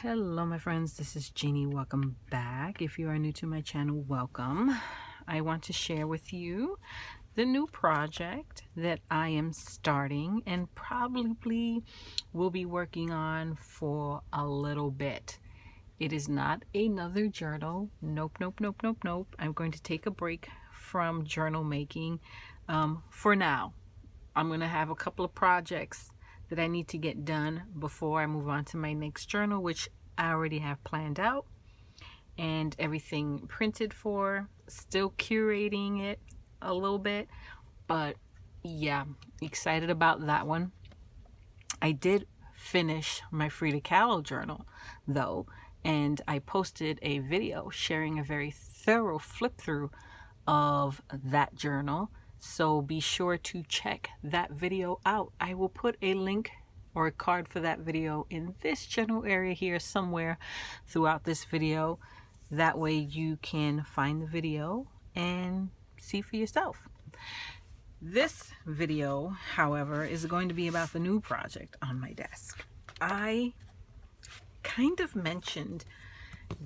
Hello my friends, this is Jeannie. Welcome back. If you are new to my channel, welcome. I want to share with you the new project that I am starting and probably will be working on for a little bit. It is not another journal. Nope, nope, nope, nope, nope. I'm going to take a break from journal making for now. I'm going to have a couple of projects that I need to get done before I move on to my next journal, which I already have planned out and everything printed for. Still curating it a little bit, but yeah, excited about that one. I did finish my Frida Kahlo journal though, and I posted a video sharing a very thorough flip through of that journal. So be sure to check that video out. I will put a link or a card for that video in this general area here somewhere throughout this video. That way you can find the video and see for yourself. This video, however, is going to be about the new project on my desk. I kind of mentioned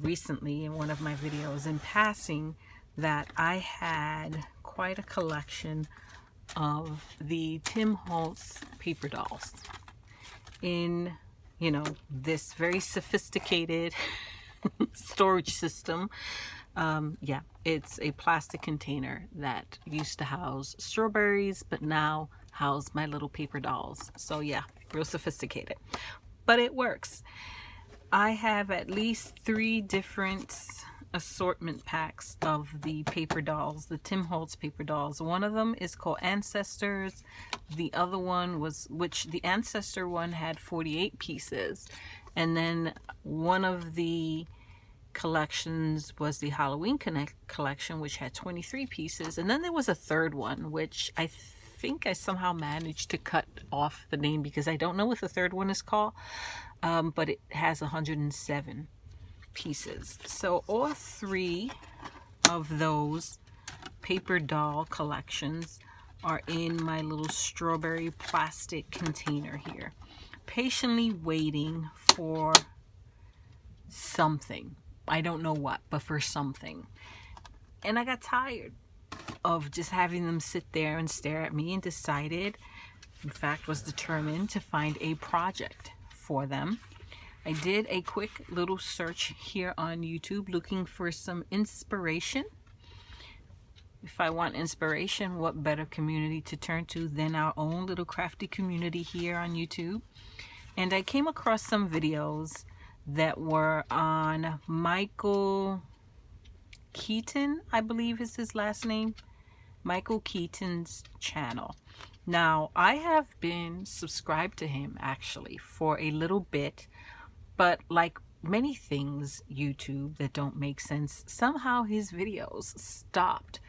recently in one of my videos in passing that I had quite a collection of the Tim Holtz paper dolls in, this very sophisticated storage system. Yeah, it's a plastic container that used to house strawberries, but now house my little paper dolls. So yeah, real sophisticated, but it works. I have at least 3 different assortment packs of the paper dolls, the Tim Holtz paper dolls. One of them is called Ancestors. The other one was, which the Ancestor one had 48 pieces. And then one of the collections was the Halloween collection, which had 23 pieces. And then there was a third one, which I think I somehow managed to cut off the name because I don't know what the third one is called. But it has 107 pieces. So all 3 of those paper doll collections are in my little strawberry plastic container here, patiently waiting for something. I don't know what, but for something. And I got tired of just having them sit there and stare at me and decided, in fact, was determined to find a project for them. I did a quick little search here on YouTube looking for some inspiration. If I want inspiration, what better community to turn to than our own little crafty community here on YouTube? And I came across some videos that were on Michael Keaton, I believe is his last name. Michael Keaton's channel. Now, I have been subscribed to him actually for a little bit. But like many things YouTube that don't make sense, somehow his videos stopped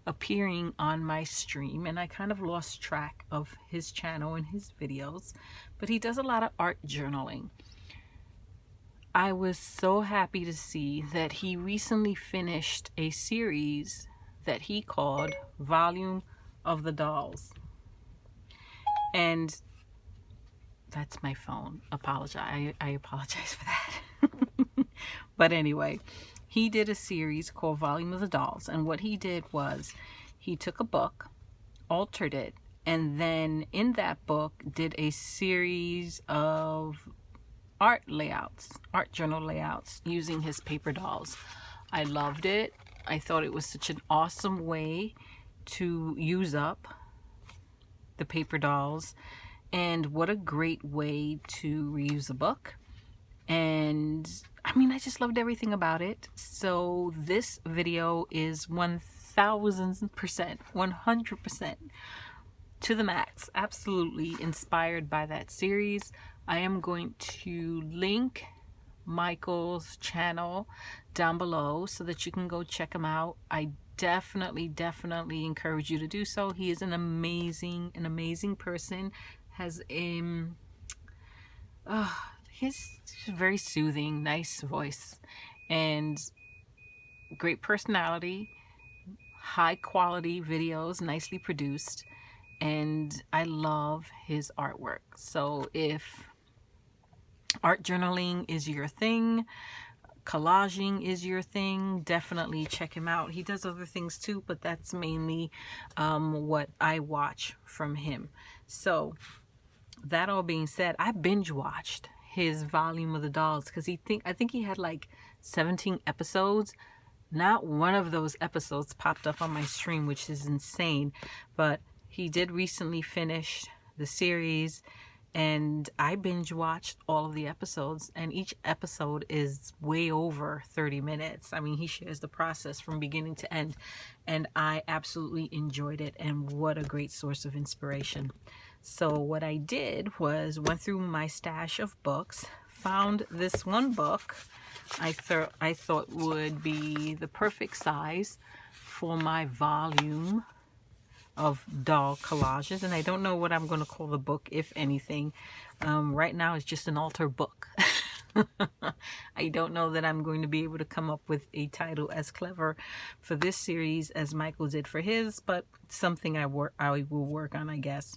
appearing on my stream and I kind of lost track of his channel and his videos. But he does a lot of art journaling. I was so happy to see that he recently finished a series that he called Volume of the Dolls. And that's my phone. I apologize for that. But anyway, he did a series called Volume of the Dolls. And what he did was he took a book, altered it, and then in that book did a series of art journal layouts using his paper dolls. I loved it. I thought it was such an awesome way to use up the paper dolls. And what a great way to reuse a book. And I mean, I just loved everything about it. So this video is 1000%, 100% to the max. Absolutely inspired by that series. I am going to link Michael's channel down below so that you can go check him out. I definitely encourage you to do so. He is an amazing person. Has he's very soothing, nice voice, and great personality, high quality videos, nicely produced, and I love his artwork. So if art journaling is your thing, collaging is your thing, definitely check him out. He does other things too, but that's mainly what I watch from him. So that all being said, I binge watched his volume of the dolls because I think he had like 17 episodes. Not one of those episodes popped up on my stream, which is insane. But he did recently finish the series, and I binge watched all of the episodes, and each episode is way over 30 minutes. I mean, he shares the process from beginning to end, and I absolutely enjoyed it, and what a great source of inspiration. So what I did was went through my stash of books, found this one book I thought would be the perfect size for my volume of doll collages, and I don't know what I'm going to call the book, if anything. Right now it's just an altar book. I don't know that I'm going to be able to come up with a title as clever for this series as Michael did for his, but something I will work on, I guess.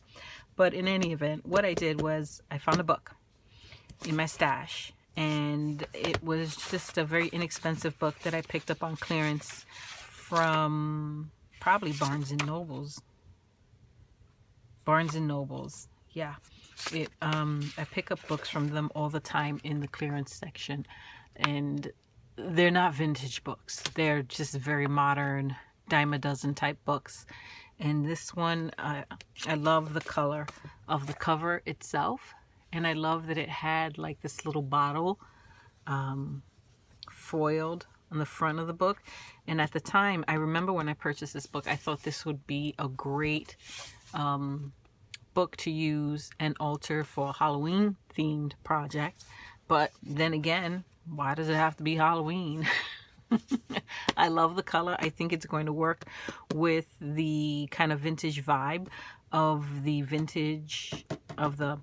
But in any event, what I did was I found a book in my stash, and it was just a very inexpensive book that I picked up on clearance from probably Barnes and Nobles. Yeah. I pick up books from them all the time in the clearance section, and they're not vintage books. They're just very modern, dime a dozen type books. And this one, I love the color of the cover itself, and I love that it had like this little bottle foiled on the front of the book. And at the time, I remember when I purchased this book, I thought this would be a great book to use and alter for a Halloween themed project. But then again, why does it have to be Halloween? I love the color. I think it's going to work with the kind of vintage vibe of the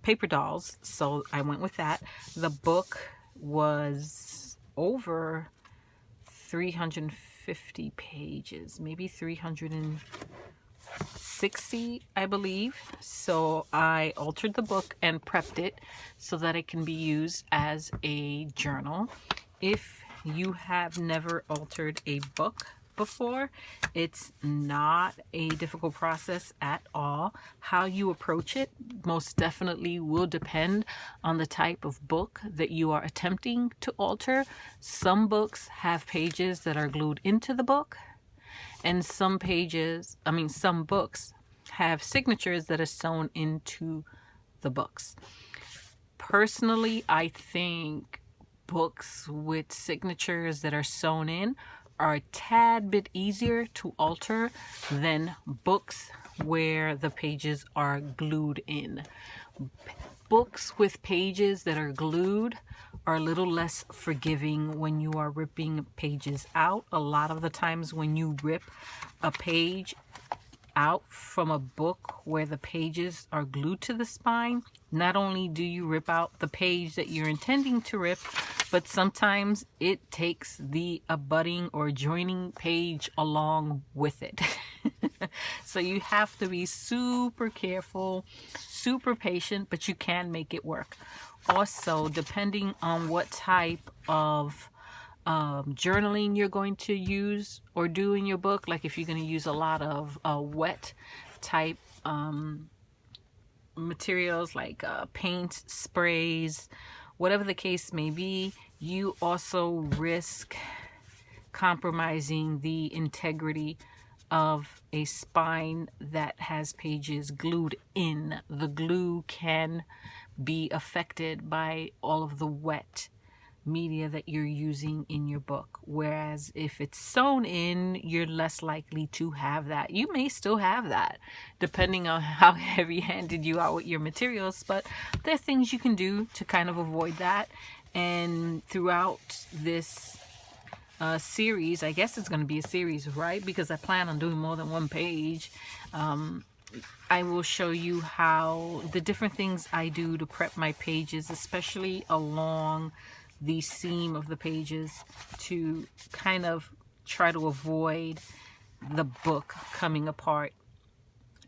paper dolls. So I went with that. The book was over 350 pages, maybe 360, I believe. So I altered the book and prepped it so that it can be used as a journal. If you have never altered a book before, it's not a difficult process at all. How you approach it most definitely will depend on the type of book that you are attempting to alter. Some books have pages that are glued into the book, and some books have signatures that are sewn into the books. Personally, I think books with signatures that are sewn in are a tad bit easier to alter than books where the pages are glued in. Books with pages that are glued are a little less forgiving when you are ripping pages out. A lot of the times when you rip a page out from a book where the pages are glued to the spine, not only do you rip out the page that you're intending to rip, but sometimes it takes the abutting or joining page along with it. So you have to be super careful, super patient, but you can make it work. Also, depending on what type of journaling you're going to use or do in your book, like if you're going to use a lot of wet type materials like paint, sprays, whatever the case may be, you also risk compromising the integrity of a spine that has pages glued in. The glue can be affected by all of the wet media that you're using in your book, whereas if it's sewn in, you're less likely to have that. You may still have that depending on how heavy-handed you are with your materials, but there are things you can do to kind of avoid that. And throughout this series, I guess it's going to be a series, right? Because I plan on doing more than one page. I will show you how the different things I do to prep my pages, especially along the seam of the pages, to kind of try to avoid the book coming apart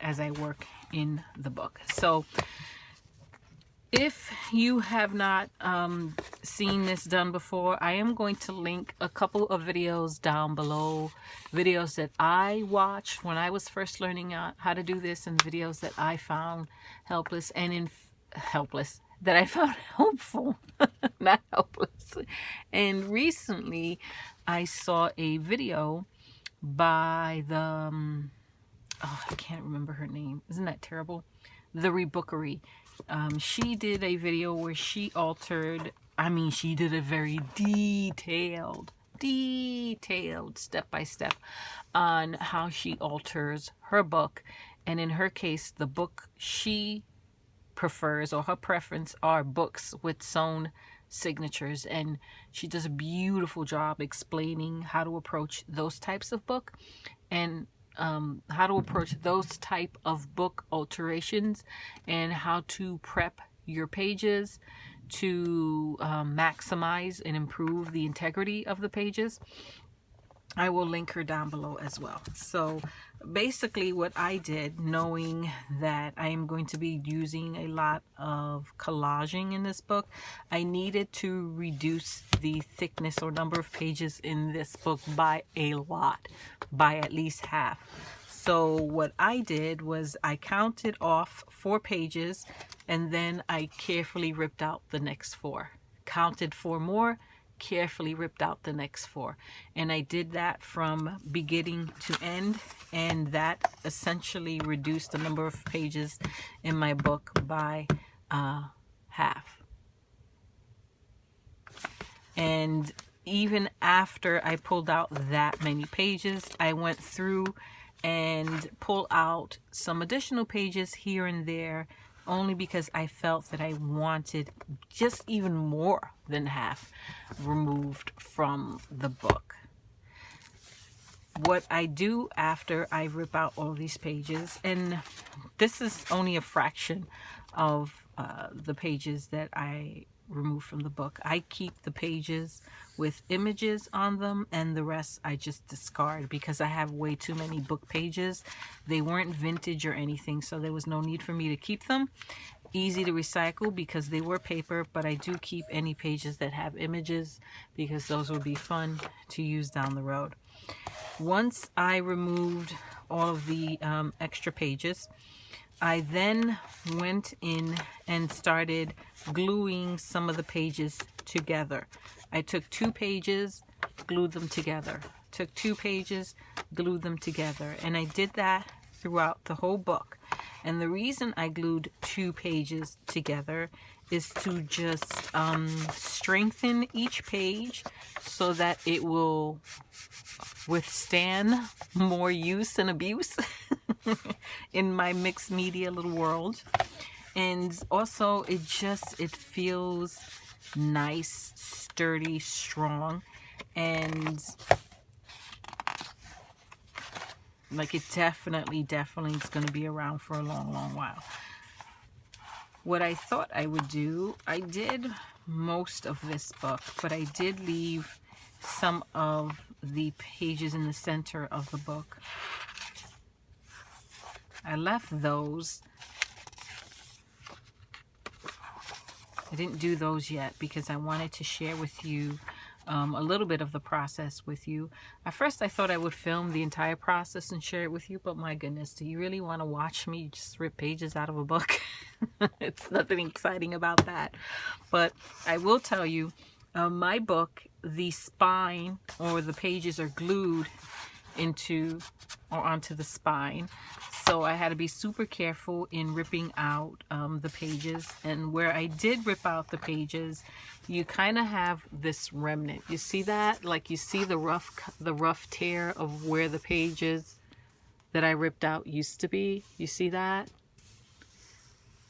as I work in the book. So If you have not seen this done before, I am going to link a couple of videos down below, videos that I watched when I was first learning how to do this, and videos that I found helpless that I found helpful, not helpless. And recently I saw a video by the oh, I can't remember her name. Isn't that terrible? The Rebookery. She did a video where she altered, she did a very detailed step by step on how she alters her book. And in her case, the book she prefers, or her preference, are books with sewn signatures, and she does a beautiful job explaining how to approach those types of book, and how to approach those type of book alterations, and how to prep your pages to maximize and improve the integrity of the pages. I will link her down below as well. So basically what I did, knowing that I am going to be using a lot of collaging in this book, I needed to reduce the thickness or number of pages in this book by a lot, by at least half. So what I did was I counted off 4 pages, and then I carefully ripped out the next 4. Counted 4 more, carefully ripped out the next 4, and I did that from beginning to end, and that essentially reduced the number of pages in my book by half. And even after I pulled out that many pages, I went through and pulled out some additional pages here and there, only because I felt that I wanted just even more than half removed from the book. What I do after I rip out all these pages, and this is only a fraction of the pages that I remove from the book. I keep the pages with images on them, and the rest I just discard because I have way too many book pages. They weren't vintage or anything, so there was no need for me to keep them. Easy to recycle because they were paper, but I do keep any pages that have images because those would be fun to use down the road. Once I removed all of the extra pages, I then went in and started gluing some of the pages together. I took 2 pages, glued them together. Took 2 pages, glued them together. And I did that throughout the whole book. And the reason I glued 2 pages together is to just strengthen each page so that it will withstand more use and abuse in my mixed media little world. And also it feels nice, sturdy, strong, and like it definitely is going to be around for a long while. What I thought I would do, I did most of this book, but I did leave some of the pages in the center of the book. I left those. I didn't do those yet because I wanted to share with you a little bit of the process with you. At first I thought I would film the entire process and share it with you, but my goodness, do you really want to watch me just rip pages out of a book? It's nothing exciting about that. But I will tell you, my book, the spine or the pages are glued into or onto the spine, so I had to be super careful in ripping out the pages. And where I did rip out the pages, you kind of have this remnant. You see that? Like you see the rough tear of where the pages that I ripped out used to be. You see that?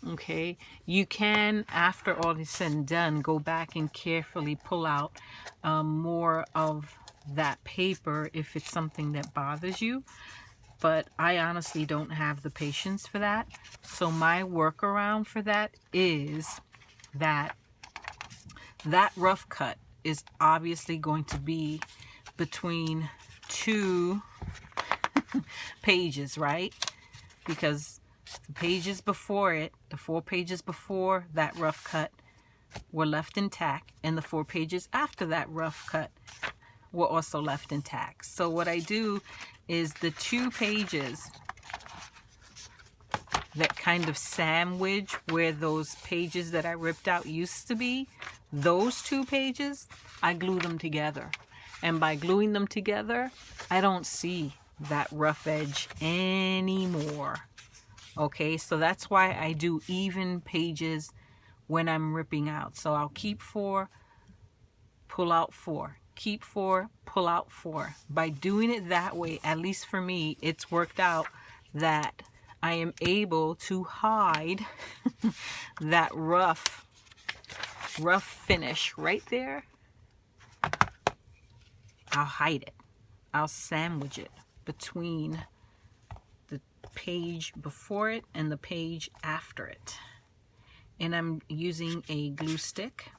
Okay, you can, after all is said and done, go back and carefully pull out more of that paper if it's something that bothers you, but I honestly don't have the patience for that. So my workaround for that is that rough cut is obviously going to be between 2 pages, right? Because pages before it, the 4 pages before that rough cut were left intact, and the 4 pages after that rough cut were also left intact. So what I do is the 2 pages that kind of sandwich where those pages that I ripped out used to be, those 2 pages, I glue them together. And by gluing them together, I don't see that rough edge anymore. Okay, so that's why I do even pages when I'm ripping out. So I'll keep 4, pull out 4, keep 4, pull out 4. By doing it that way, at least for me, it's worked out that I am able to hide that rough finish right there. I'll hide it. I'll sandwich it between the page before it and the page after it. And I'm using a glue stick.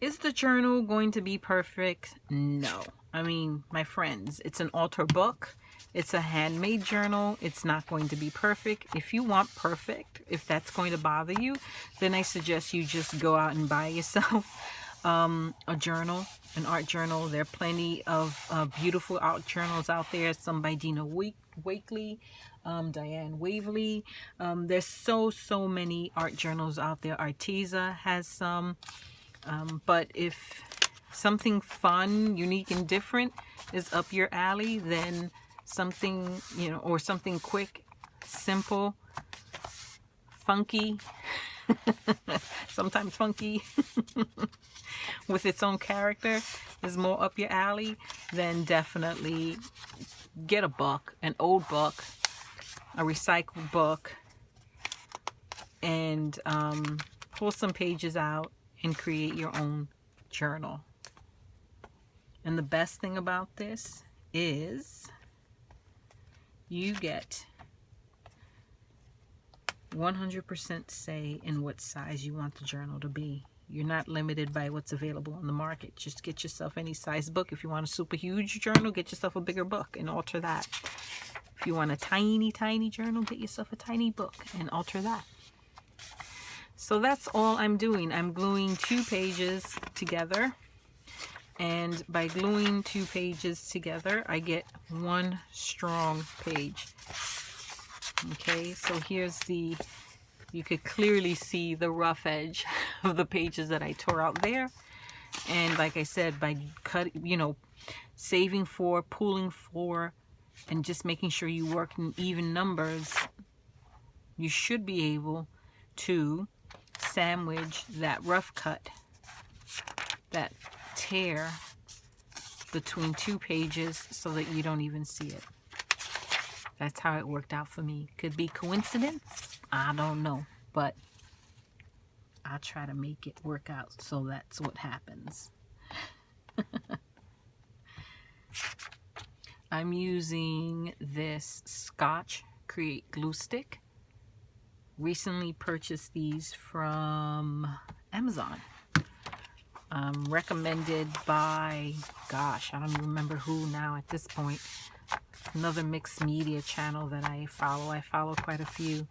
Is the journal going to be perfect? No. I mean, my friends, it's an altar book. It's a handmade journal. It's not going to be perfect. If you want perfect, if that's going to bother you, then I suggest you just go out and buy yourself a journal, an art journal. There are plenty of beautiful art journals out there. Some by Dina Wakley, Diane Waverly. There's so many art journals out there. Arteza has some. But if something fun, unique, and different is up your alley, then something, you know, or something quick, simple, funky, sometimes funky, with its own character is more up your alley, then definitely get a book, an old book, a recycled book, and pull some pages out and create your own journal. And the best thing about this is you get 100% say in what size you want the journal to be. You're not limited by what's available on the market. Just get yourself any size book. If you want a super huge journal, get yourself a bigger book and alter that. If you want a tiny journal, get yourself a tiny book and alter that. So that's all I'm doing. I'm gluing 2 pages together. And by gluing 2 pages together, I get 1 strong page. Okay, so here's you could clearly see the rough edge of the pages that I tore out there. And like I said, by saving 4, pooling 4, and just making sure you work in even numbers, you should be able to sandwich that rough cut, that tear between 2 pages so that you don't even see it. That's how it worked out for me. Could be coincidence, I don't know, but I'll try to make it work out so that's what happens. I'm using this Scotch Create glue stick. Recently purchased these from Amazon. Recommended by, gosh, I don't even remember who now at this point. Another mixed media channel that I follow. I follow quite a few.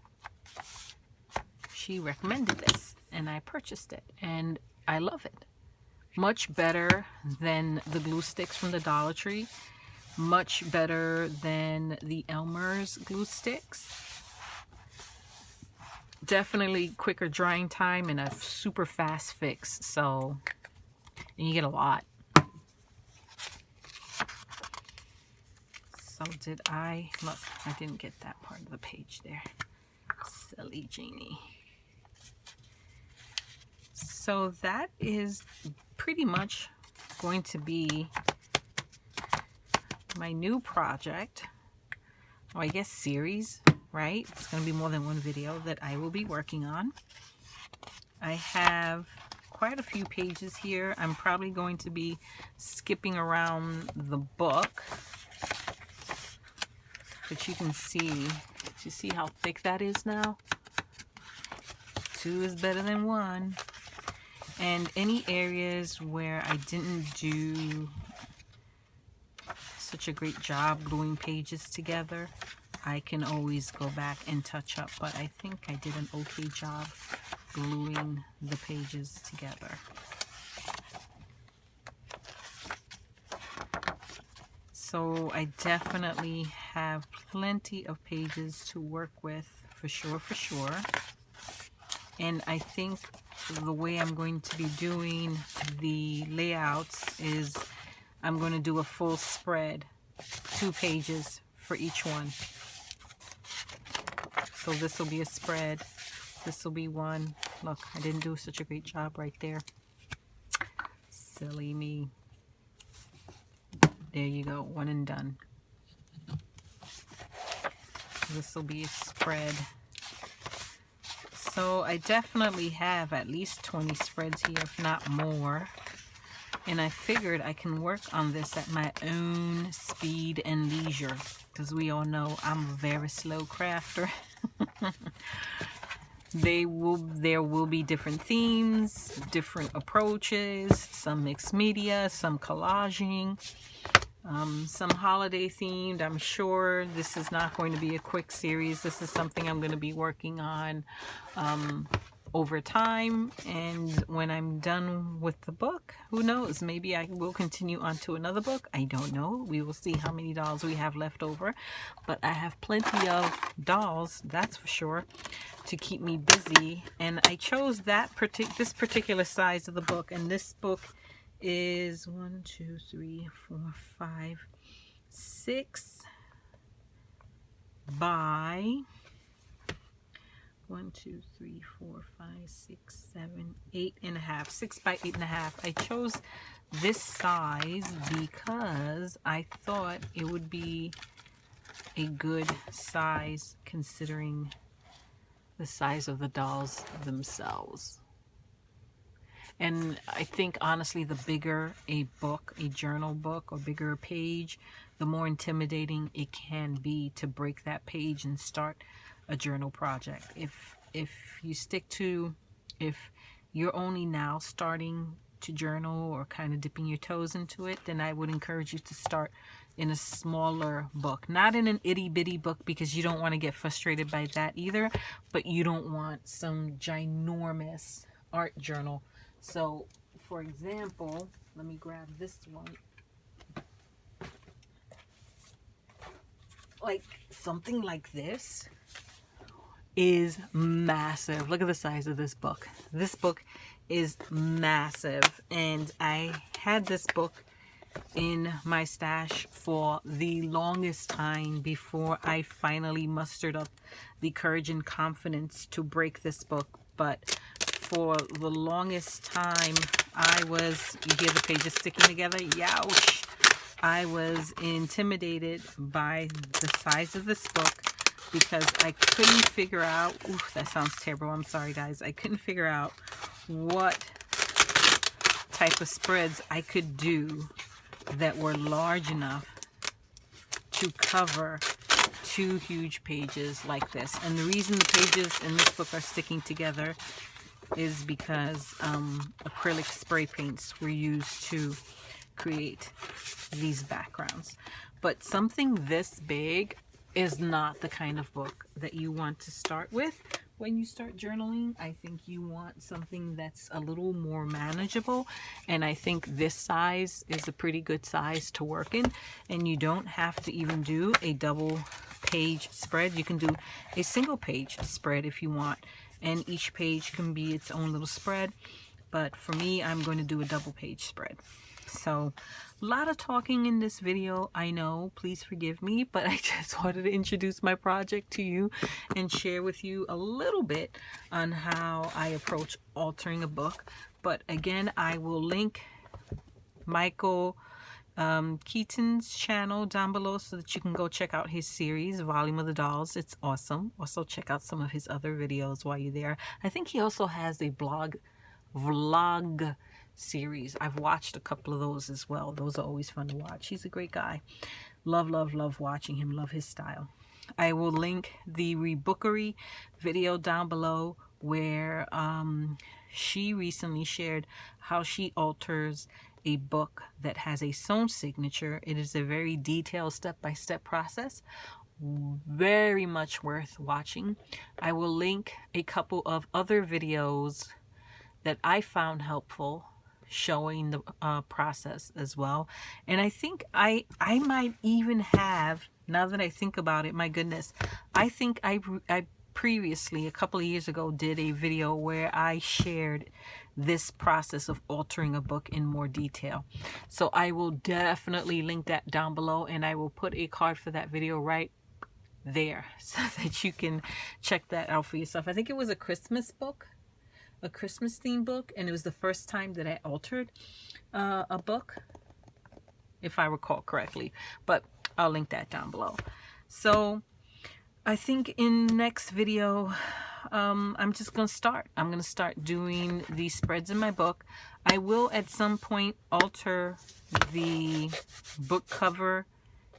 She recommended this and I purchased it and I love it. Much better than the glue sticks from the Dollar Tree. Much better than the Elmer's glue sticks. Definitely quicker drying time and a super fast fix. So, and you get a lot. So did I, look, I didn't get that part of the page there. Silly Jeannie. So that is pretty much going to be my new project, or I guess series, right? It's going to be more than one video that I will be working on. I have quite a few pages here. I'm probably going to be skipping around the book, but you can see, you see how thick that is now? 2 is better than 1. And any areas where I didn't do such a great job gluing pages together, I can always go back and touch up, but I think I did an okay job gluing the pages together. So I definitely have plenty of pages to work with, for sure. And I think the way I'm going to be doing the layouts is I'm going to do a full spread, 2 pages for each one. So this will be a spread, this will be one. Look, I didn't do such a great job right there. Silly me. There you go, one and done. This will be a spread. So I definitely have at least 20 spreads here, if not more. And I figured I can work on this at my own speed and leisure, because we all know I'm a very slow crafter. There will be different themes, different approaches, some mixed media, some collaging, some holiday themed. I'm sure this is not going to be a quick series. This is something I'm going to be working on over time, and when I'm done with the book, who knows, maybe I will continue on to another book. I don't know. We will see how many dolls we have left over, but I have plenty of dolls, that's for sure, to keep me busy. And I chose this particular size of the book, and this book is 1, 2, 3, 4, 5, 6 by 1, 2, 3, 4, 5, 6, 7, 8.5. 6 by 8.5. I chose this size because I thought it would be a good size considering the size of the dolls themselves. And I think honestly, the bigger a book, a journal book, or bigger a page, the more intimidating it can be to break that page and start a journal project. If you're only now starting to journal or kind of dipping your toes into it, then I would encourage you to start in a smaller book, not in an itty bitty book, because you don't want to get frustrated by that either, but you don't want some ginormous art journal. So for example, let me grab this one. Like something like this is massive. Look at the size of this book. This book is massive, and I had this book in my stash for the longest time before I finally mustered up the courage and confidence to break this book. But for the longest time, you hear the pages sticking together? Youch! I was intimidated by the size of this book, because I couldn't figure out, oof, that sounds terrible, I'm sorry guys, I couldn't figure out what type of spreads I could do that were large enough to cover 2 huge pages like this. And the reason the pages in this book are sticking together is because acrylic spray paints were used to create these backgrounds. But something this big is not the kind of book that you want to start with when you start journaling. I think you want something that's a little more manageable, and I think this size is a pretty good size to work in. And you don't have to even do a double page spread. You can do a single page spread if you want, and each page can be its own little spread. But for me, I'm going to do a double page spread. So a lot of talking in this video, I know, please forgive me, but I just wanted to introduce my project to you and share with you a little bit on how I approach altering a book. But again, I will link Michael Keaton's channel down below so that you can go check out his series, Volume of the Dolls. It's awesome. Also check out some of his other videos while you're there. I think he also has a vlog series. I've watched a couple of those as well. Those are always fun to watch. He's a great guy. Love watching him. Love his style. I will link the Rebookery video down below, where she recently shared how she alters a book that has a sewn signature. It is a very detailed step-by-step process very much worth watching. I will link a couple of other videos that I found helpful showing the process as well. And I think I might even have, now that I think about it, my goodness, I think I previously, a couple of years ago, did a video where I shared this process of altering a book in more detail. So I will definitely link that down below, and I will put a card for that video right there so that you can check that out for yourself. I think it was a Christmas book, a Christmas themed book, and it was the first time that I altered a book, if I recall correctly, but I'll link that down below. So I think in next video, I'm just going to start. I'm going to start doing the spreads in my book. I will at some point alter the book cover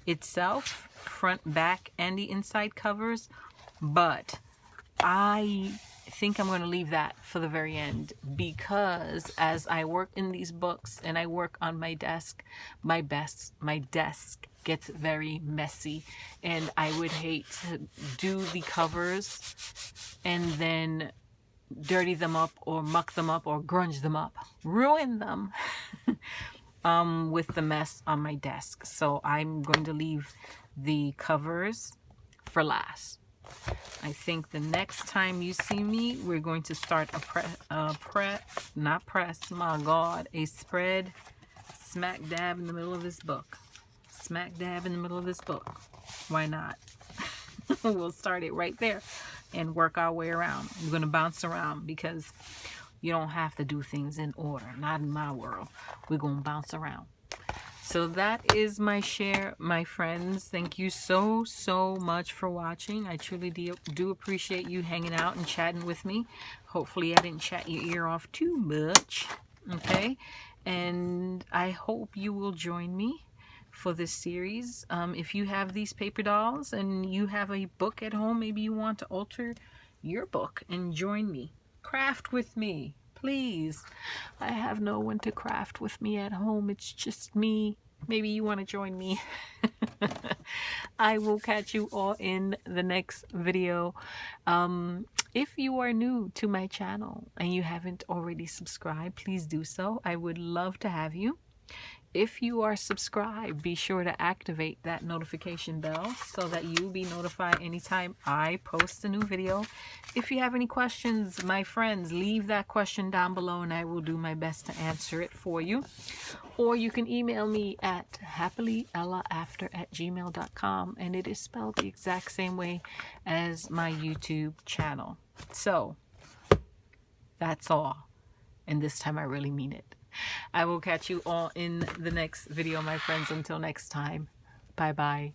itself, front, back, and the inside covers, but I think I'm going to leave that for the very end, because as I work in these books and I work on my desk, my desk gets very messy, and I would hate to do the covers and then dirty them up or muck them up or grunge them up, ruin them with the mess on my desk. So I'm going to leave the covers for last. I think the next time you see me, we're going to start a spread smack dab in the middle of this book. Smack dab in the middle of this book. Why not? We'll start it right there and work our way around. We're going to bounce around because you don't have to do things in order. Not in my world. We're going to bounce around. So that is my share, my friends. Thank you so much for watching. I truly do appreciate you hanging out and chatting with me. Hopefully I didn't chat your ear off too much. Okay? And I hope you will join me for this series. If you have these paper dolls and you have a book at home, maybe you want to alter your book and join me. Craft with me. Please. I have no one to craft with me at home. It's just me. Maybe you want to join me. I will catch you all in the next video. If you are new to my channel and you haven't already subscribed, please do so. I would love to have you. If you are subscribed, be sure to activate that notification bell so that you'll be notified anytime I post a new video. If you have any questions, my friends, leave that question down below and I will do my best to answer it for you. Or you can email me at happilyellaafter@gmail.com, and it is spelled the exact same way as my YouTube channel. So, that's all. And this time I really mean it. I will catch you all in the next video, my friends. Until next time, bye-bye.